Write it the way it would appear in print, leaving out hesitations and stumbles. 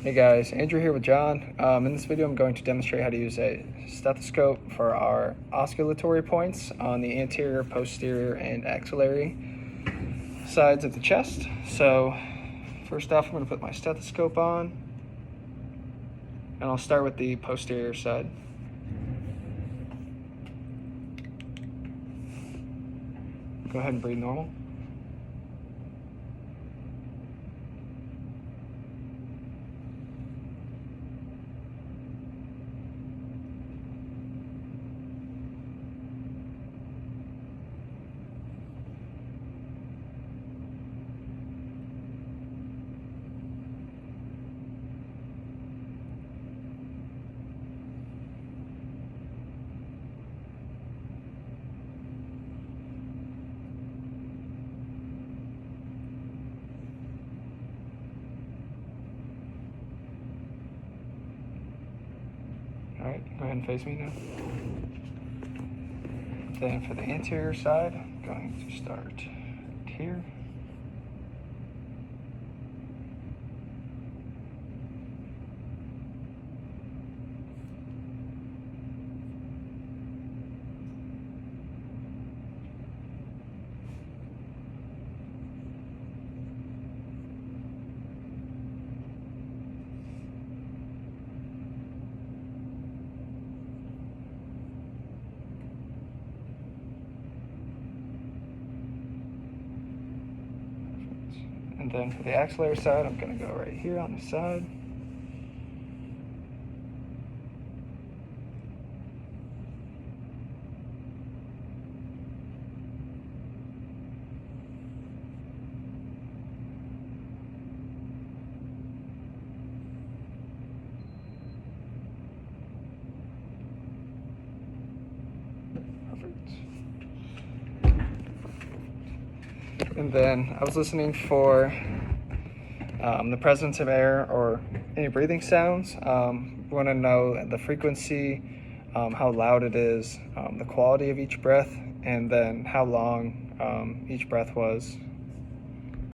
Hey guys, Andrew here with John. In this video I'm going to demonstrate how to use a stethoscope for our auscultatory points on the anterior, posterior, and axillary sides of the chest. So first off I'm going to put my stethoscope on, and I'll start with the posterior side. Go ahead and breathe normal. Alright, go ahead and face me now. Then for the anterior side, I'm going to start here. And then for the axillary side, I'm going to go right here on the side. Perfect. And then I was listening for the presence of air or any breathing sounds. We want to know the frequency, how loud it is, the quality of each breath, and then how long each breath was.